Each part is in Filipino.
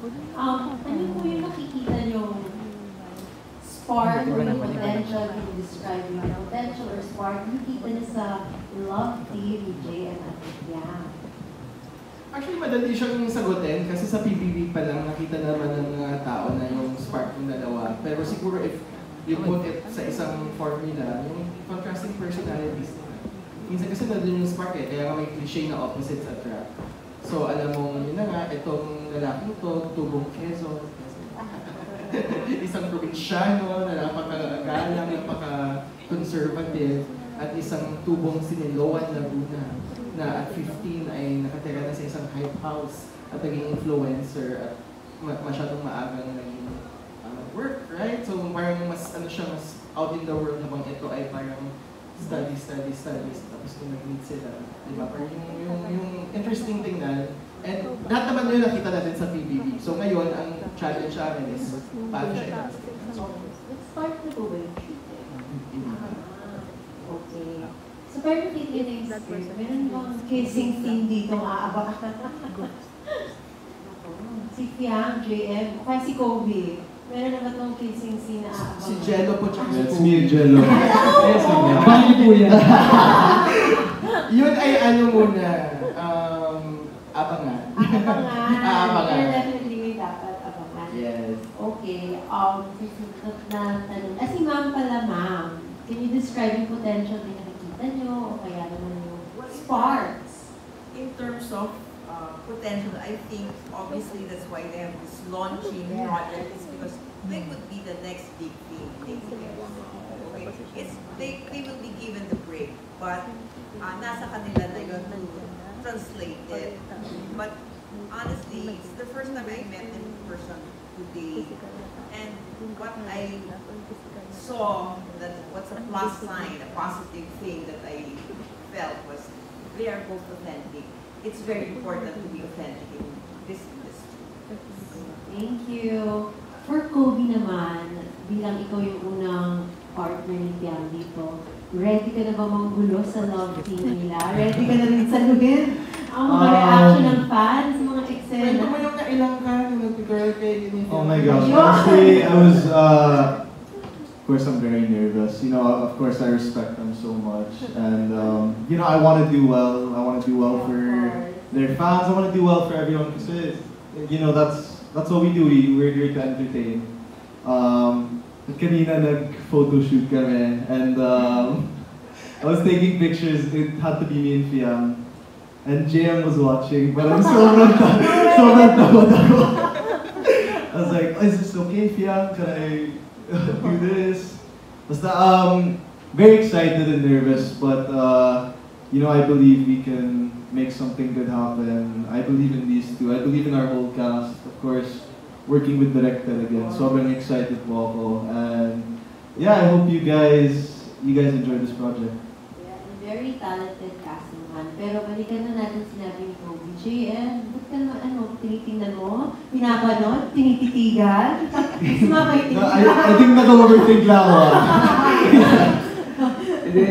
Ano po yung nakikita nyo spark or yung potential, can you describe yung potential or spark nakikita niyo sa love team ni JM at Yang? Actually, madali siyang sagutin kasi sa PBB pa lang nakita naman ng mga tao na yung spark ng dalawa. Pero siguro if you put it sa isang formula, yung contrasting personalities nila. Minsan kasi nandun yung spark kaya nga may cliche na opposites attract. So alam mo, yun na nga, itong lalaking to, tubong Quezon, isang probinsyano na napakagalang, napaka-conservative, at isang tubong Siniloan Laguna na at 15 ay nakatira na sa isang hype house at naging influencer at masyadong maagang naging work, right? So parang mas mas out in the world habang ito ay parang studies, tapos kung nag-meet sila, di ba? Parang yung interesting tingnan. And lahat naman yun nakita natin sa PBB. So ngayon, ang challenge sa amin is paano siya i-translate. Let's start na po ba yung shooting? Okay. So parang feelings, meron bang kissing scene dito maaabang? Si Fiang, JM, o kaya si Kobe. Meron na ba itong kissing scene na aabang? Si Jello po tsaka si Kobe. That's me and Jello. Yes, abangan po yan. Yun ay ano muna, abangan. Abangan. Kaya definitely dapat abangan. Yes. Okay. Susunod na tanong. Si ma'am pala, ma'am. Can you describe yung potential na nakikita nyo o kaya naman yung sparks? In terms of potential, I think obviously that's why they have this launching project is because they could be the next big thing. Okay. They will be given the break, but nasa kanila na yun to translate it. But honestly, it's the first time I met them in person today, and what I saw, that what's a plus sign, a positive thing that I felt was they are both authentic. It's very important to be authentic in this industry. Thank you. For Kobe naman, bilang ikaw yung unang partner ni Piang dito, ready ka na ba manggulo sa love team nila? Ready ka na rin saluhin ang mga reaction ng fans, mga eksena? Kwento mo yung nailang ka, yung nag-girl kay Uniform. Oh my gosh, honestly, I was, of course I'm very nervous. You know, of course I respect them so much. And, you know, I want to do well. I want to do well for their fans. I want to do well for everyone. Because, you know, that's what we do. We're here to entertain. Kanina nag-photo shoot kami. And I was taking pictures. It had to be me and Fiam. And JM was watching. But I'm sobrang takot ako. I was like, is this okay, Fiam? Can I do this? Basta, very excited and nervous, but you know, I believe we can make something good happen. I believe in these two. I believe in our whole cast. Of course, working with Directed again. So I'm excited po ako. And yeah, I hope you guys enjoy this project. Yeah, very talented cast naman. Pero balikan na natin sinabi ni Kobe. JM, ba't ka naman, tinitingnan mo? Pinapanood? Tinititigan? No, I think nag-overthink lang ako. Hindi,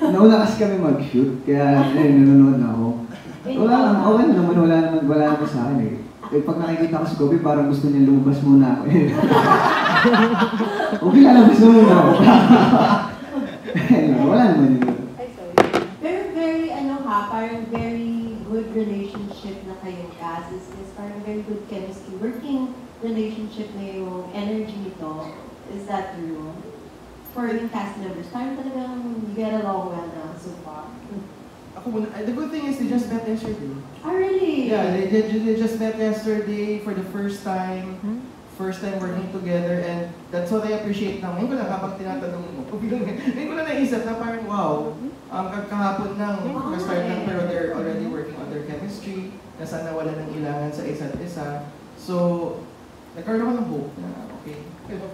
nauna kasi kami mag-shoot, kaya nanonood na ako. Okay naman, wala naman sa akin eh. Pag nakikita ko si Kobe, parang gusto niya lumabas muna ako eh. Okay, lalabas na muna ako. Wala naman yun. Pero parang very good relationship na kayong cast. Is parang very good chemistry. Working relationship na yung energy nito. Is that true? For yung cast members, parang talagang you get along well na so far. The good thing is they just met yesterday. Ah, really? Yeah, they just met yesterday for the first time. First time working together, and that's what I appreciate now. Ngayon ko lang habang tinatanong mo, ngayon ko lang naisip na parang wow, kahapon lang, start lang, pero they're already working on their chemistry, na sana wala nang ilangan sa isa't isa. So, nagkaroon ako ng hope na okay.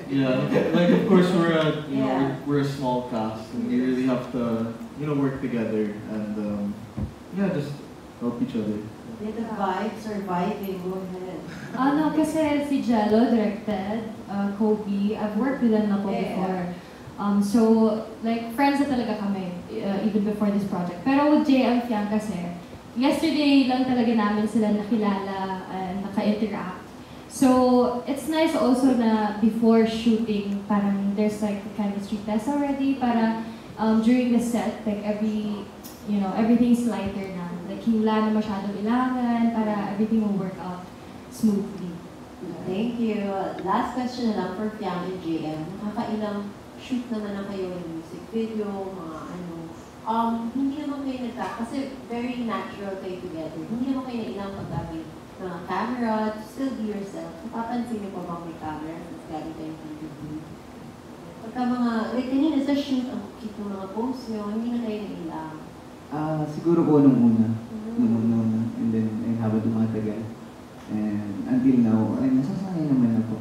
Yeah, like of course we're a small cast, and we really have to work together and just help each other. The vibes are vibing. Go ahead. Kasi si Jello, Directed, Kobe, I've worked with them na po before. So, like, friends na talaga kami, even before this project. Pero with JM Fiang kasi, yesterday lang talaga namin sila nakilala and naka-interact. So, it's nice also na before shooting, parang there's like the chemistry test already, para during the set, like everything's lighter na. Like, wala na masyadong ilangan, para everything will work out smoothly. Thank you. Last question na lang for Fiam and JM. Nakakailang shoot naman na kayo ng music video, mga ano. Hindi naman kayo kasi very natural kayo together. Hindi naman kayo nailang paggamit ng camera, to still be yourself. Napapansin niyo pa bang may camera since galing kayo TV? Pagka like kanina sa shoot, ang cute ng mga pose nyo, hindi na kayo nailang. Siguro po nung una. And then, habang tumatagal. And until now, ay nasasanay naman ako.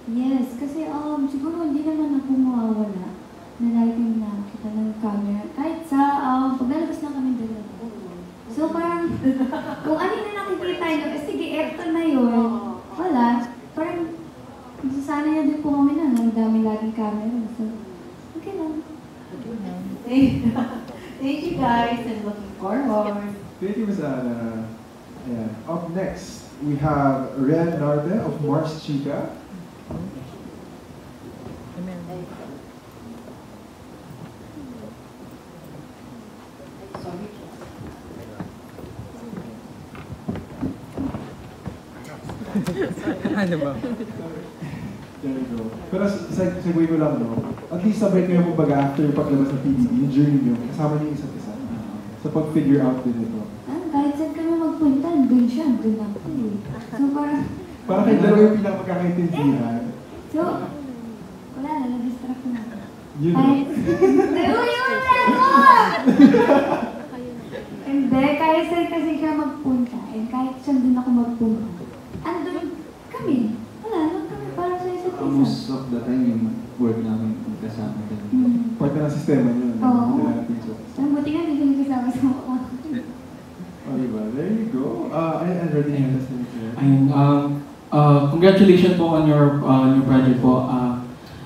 Yes, kasi siguro hindi naman ako mawawala na lagi yung nakita ng camera. Kahit sa paglalabas lang kami dalawa. So parang, kung ano na nakikita nyo, sige, eto na yun. Wala. Parang, nasasanay na din po kami na, ang dami laging camera. So, okay lang. Thank you guys and looking forward. Thank you, Ms. Anna. And up next, we have Ren Narde of Mars Chica. Sorry. Ano ba? There you go. Pero segue ko lang, no? At least sabay kayo kumbaga after yung paglabas ng PBB, yung journey nyo, kasama niyo yung isa't isa. Sa pag-figure out din ito. Kahit saan kami magpunta, dun siya, dun ako eh. So parang kayo dalawa yung pinaka-magkakaintindihan. So, wala na, na-distract na ako. Yun. Yun ako! Hindi, kahit saan kasi siya magpunta, and kahit saan din ako magpunta, andun kami. Wala, lang kami para sa isa't isa. Most of the time, yung work namin kasama din. Part na ng sistema nyo. Oo. Ang buti nga, hindi kami kasama sa mukha. Oh, diba? There you go. And ready na sa Ayun, congratulations po on your new project po.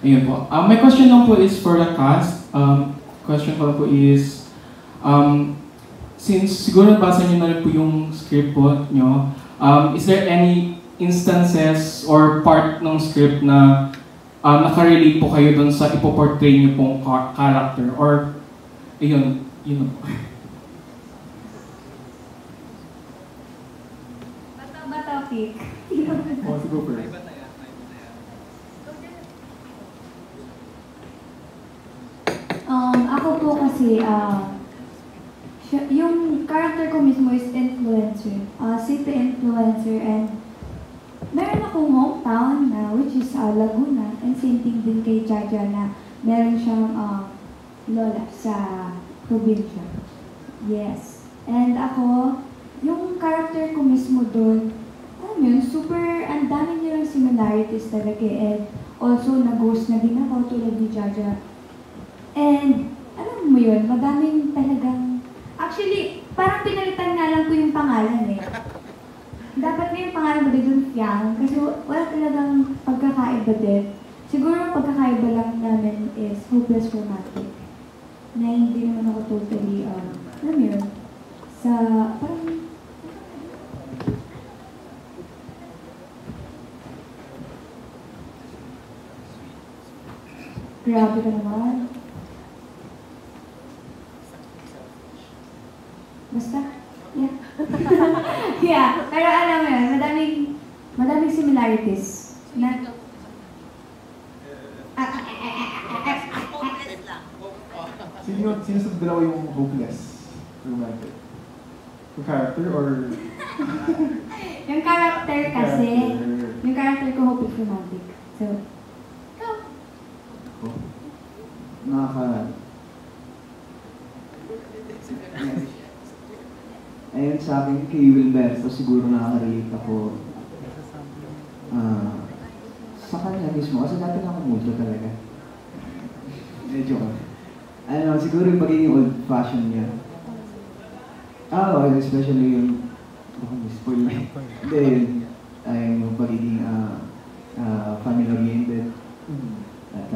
Ayun po. My question lang po is for the cast. Question ko lang po is, since siguro nabasa niyo na rin po yung script po nyo, is there any instances or part ng script na nakarelate po kayo dun sa ipoportray niyo pong character? Or, ayun, yun po. Ba topic? Oh, go first. Ako po kasi, yung character ko mismo is influencer, city influencer, and meron akong hometown na which is Laguna, and same thing din kay Jaja na meron siyang lola sa probinsya. Yes. And ako, yung character ko mismo doon, yun, super, ang dami nilang similarities talaga and also nag-ghost na din ako tulad ni Jaja. And, alam mo yun, madaming talagang, actually, parang pinalitan nga lang ko yung pangalan eh. Dapat nga yung pangalan mo din Fiam, kasi wala talagang pagkakaiba din. Siguro ang pagkakaiba lang namin is hopeless romantic. Na hindi naman ako totally, alam mo yun, sa, parang, grabe ka naman. Basta, yeah. Yeah, pero alam mo yun, madaming similarities. Na, Sino sa dalawa yung hopeless romantic? Yung character or... yung character kasi, yung character ko hopeless romantic. So, Ayun sa akin, kay Wilberto, siguro nakaka-relate ako sa kanya mismo. Kasi dati na ako mucho talaga. Medyo ko. Siguro yung pagiging old-fashioned niya. Especially yung... Baka may-spoil na. Hindi, yung pagiging family-oriented. At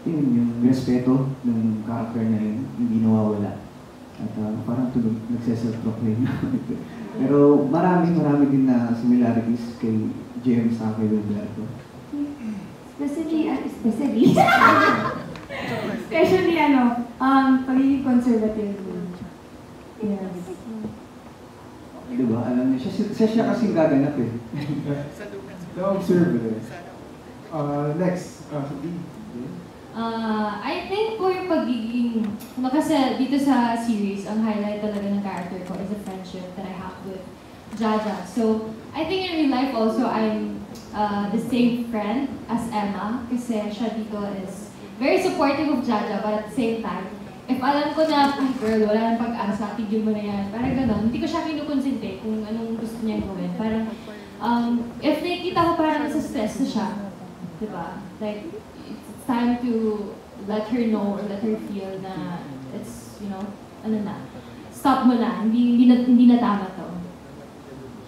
yung respeto ng character na yun, hindi nawawala. At parang tulog, nagseself-proclaim na. Pero marami din na similarities kay James sa kay Roberto. Especially pagiging conservative. Yes. Diba? Alam niya, siya kasing gaganap eh. Na-observe eh. Next, Lee. I think po yung pagiging, kasi dito sa series, ang highlight talaga ng character ko is the friendship that I have with Jaja. So, I think in real life also, I'm the same friend as Emma, kasi siya dito is very supportive of Jaja, but at the same time, if alam ko na, ay girl, wala nang pag-asa, tigil mo na yan, parang gano'n, hindi ko siya kinukonsente kung anong gusto niya gawin. Parang, if nakikita ko parang nasa stress na siya, diba? Like, it's time to let her know or let her feel na it's, stop mo na, hindi na tama to.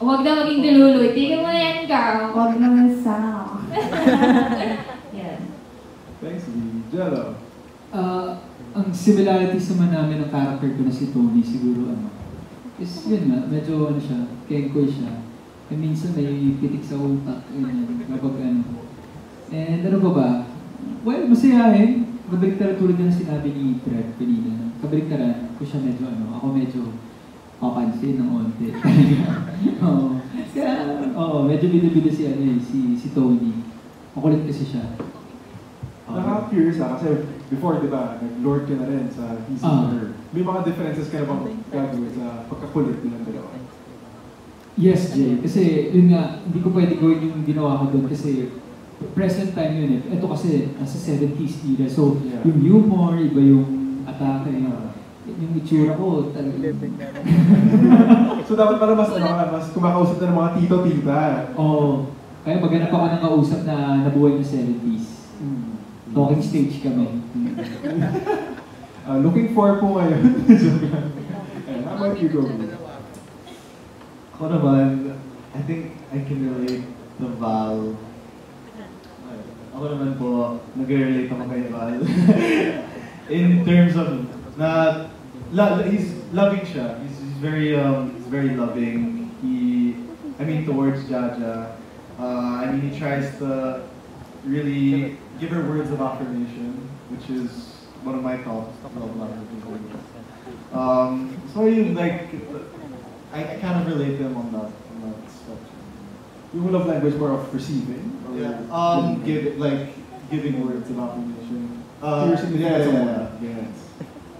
Huwag na maging dululoy, tigil mo na yan, girl. Huwag naman sana. Yeah. Thanks, Lee. Jello. Ang similarities naman namin ng character ko na si Tony, siguro is yun nga, medyo siya, kengkoy siya. And minsan may pitik sa utak, kapag And ano ba? Well, masayahin. Kabaliktaran tulad na sinabi ni Fred kanina. Kabaliktaran ko siya medyo ako medyo papansin ng onte. Oo. Kaya, medyo bida-bida si Tony. Makulit kasi siya. Nakaka-curious kasi before, di ba, nag-lord ka na rin sa Easy Murder. May mga differences ka na bang gagawin sa pagkakulit nilang dalawa? Yes, Jay. Kasi yun nga, hindi ko pwede gawin yung ginawa ko doon kasi present time yun eh. Ito kasi nasa 70s era. So, yung humor, iba yung atake, yung itsura ko talaga. So, dapat pala mas kumakausap na ng mga tito-tita. Oo. Kaya maghanap ako ng kausap na nabuhay ng 70s. Talking stage kami. Looking for po ngayon. How about you, go? Ako naman, I think I can relate to Val. Ako naman po, nag-relate ako kay Val. In terms of, he's loving siya. He's very loving. Towards Jaja. He tries to really give her words of affirmation, which is one of my top love languages. I kind of relate to him on that spectrum. Yung love language more of receiving? Yeah. Giving words of affirmation. Yes.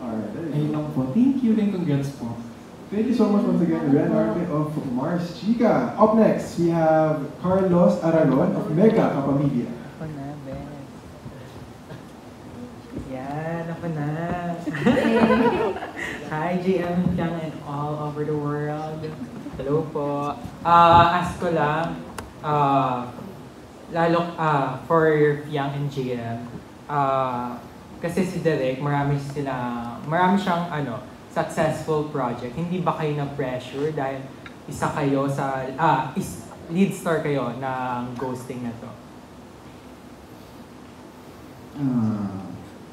Alright, there Ayun you go. lang po. Thank you and congrats po. Thank you so much once again, Ren Arte of Mars Chica. Up next, we have Carlos Aragon of Mega Kapamilya. Yan, ako na. Hi, GM Fiang and all over the world. Hello po. Ask ko lang, for Fiang and GM, kasi si Derek, marami siyang successful project. Hindi ba kayo na-pressure dahil isa kayo sa, lead star kayo ng ghosting na to?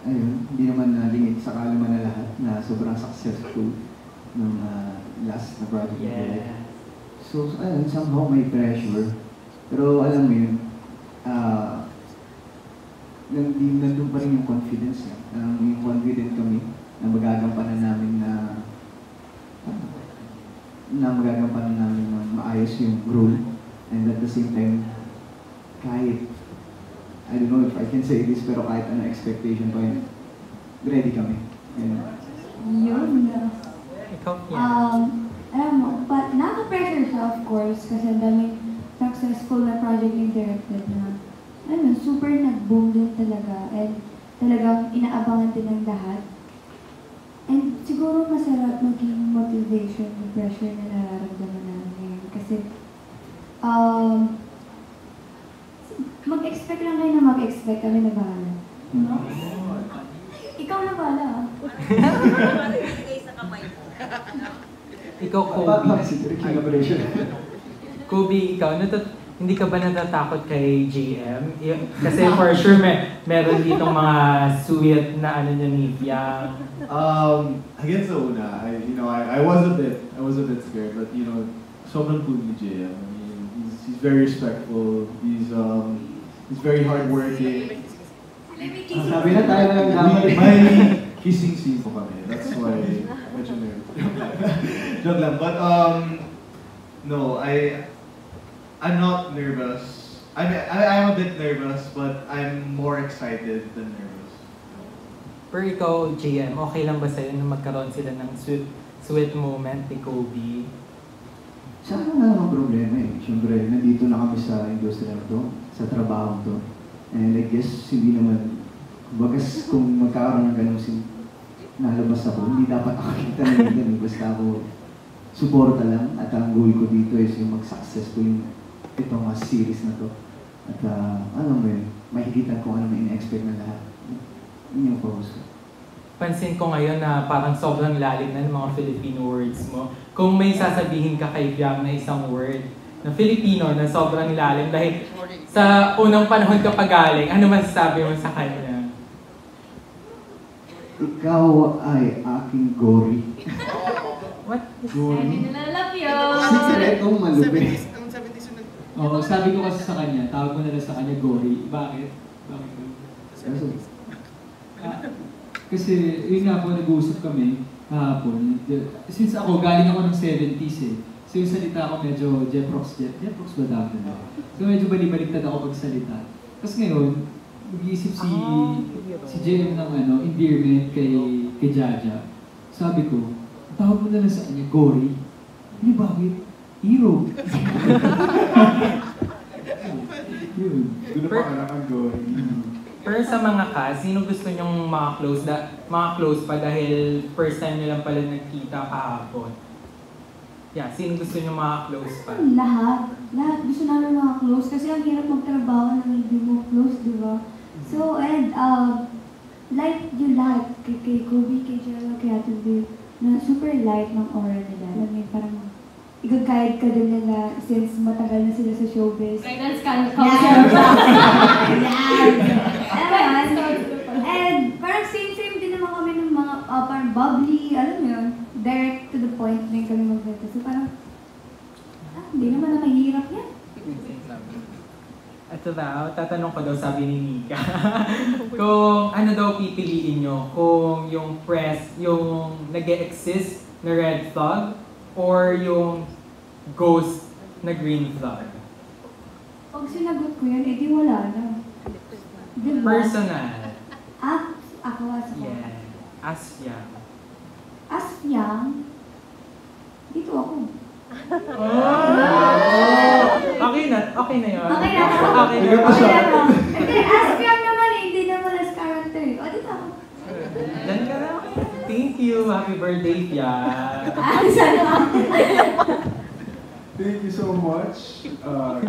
Ayun, hindi naman nalingit sa kaalaman na lahat na sobrang successful ng last na project. Yeah. So, ayun, somehow may pressure. Pero alam mo yun, nandun pa rin yung confidence niya. Yung confident kami na magagampanan namin na maayos yung role. And at the same time, kahit I don't know if I can say this, pero kahit ano expectation pa yun, ready kami. Yun. Ikaw, Fiang. Alam mo, but nakaka-pressure siya, of course, kasi ang daming successful na project yung directed na, super nag-boom din talaga, and talagang inaabangan din ng lahat. And siguro masarap maging motivation yung pressure na nararamdaman namin ngayon. Kasi, mag-expect lang kayo na mag-expect, kami na bahala. No? Ikaw na bahala. Ikaw, Kobe. Collaboration. Kobe, ikaw, hindi ka ba natatakot kay JM? Kasi for sure meron ditong mga sweet na ano niya ni Fiang. Again sa una, I was a bit scared, but sobrang cool ni JM. I mean, he's very respectful. He's very hardworking. Sabi na tayo na lang naman. May kissing scene po kami. That's why medyo nervous. Joke lang. But no, I'm not nervous. I'm a bit nervous, but I'm more excited than nervous. Pero ikaw, JM, okay lang ba sa'yo na magkaroon sila ng sweet moment ni Kobe? Sa akin wala namang problema eh. Siyempre, nandito na kami sa industriya na to, sa trabaho to. And I guess, hindi naman, bagas kung magkakaroon ng ganun nalabas ako, hindi dapat ako kita na ganun. Basta ako, suporta lang. At ang goal ko dito is yung mag-success ko yung itong series na to. At alam mo yun, mahigitan ko ano may in-expect na lahat. Yun yung focus ko. Pansin ko ngayon na parang sobrang lalim na ng mga Filipino words mo. Kung may sasabihin ka kay Fiang na isang word na Filipino na sobrang lalim dahil sa unang panahon ka pagaling, ano masasabi mo sa kanya? Ikaw ay aking gory. What? Gory? Love you! Sikretong malupit. Oo, sabi ko kasi sa kanya, tawag ko na lang sa kanya Gory. Bakit? Kasi yun nga po, nag-uusap kami kahapon. Since ako, galing ako ng 70s eh. So yung salita ko medyo Jeprox ba dapat na? So medyo balik-baliktad ako pagsalita. Tapos ngayon, mag-iisip si JM ng endearment kay Jaja. Sabi ko, tawag mo na lang sa kanya, Gory. Ano bakit? Hero. Yun. Doon na pa ang Gory. Pero sa mga cast, sino gusto nyong mga close pa dahil first time nyo lang pala nagkita kahapon? Yeah, sino gusto nyong mga close pa? Lahat. Lahat gusto namin mga close kasi ang hirap magtrabaho na hindi mo close, di ba? So, and like yung lahat, kay Kobe, kay Jella, kay Ate Bill, na super light ng aura nila. Alam mo, parang i-guide ka din nila since matagal na sila sa showbiz. Guidance ka. And parang same din naman kami ng mga parang bubbly, alam mo yun, direct to the point din kami mag-veta. So parang, hindi naman na mahirap yan. Ito daw, tatanong ko daw sabi ni Nika. Kung ano daw pipiliin nyo, kung yung press, yung nag-e-exist na red flag, or yung ghost na green flag? Pag sinagot ko yan, edi wala na. Diba? Personal. Ako as ako. Yeah. As Fiang. As Fiang, dito ako. Okay na yun. Okay na. Hindi, as Fiang naman hindi naman as character. O, dito ako. Diyan ka na. Thank you. Happy birthday, Fiang. Thank you so much,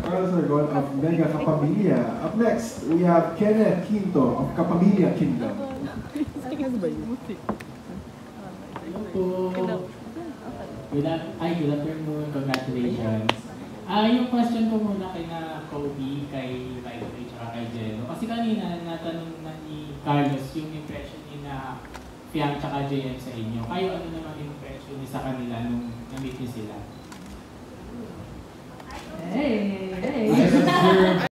Carlos Argon of Mega Kapamilya. Up next, we have Kenneth Quinto of Kapamilya Kingdom. Hello po. Good afternoon. Congratulations. Yung question ko muna kay Kobe, kay Riley, tsaka kay Jello. Kasi kanina natanong na ni Carlos yung impression ni na Fiang tsaka JM sa inyo. Kayo ano naman impression niyo sa kanila nung na-meet niyo sila? Hey!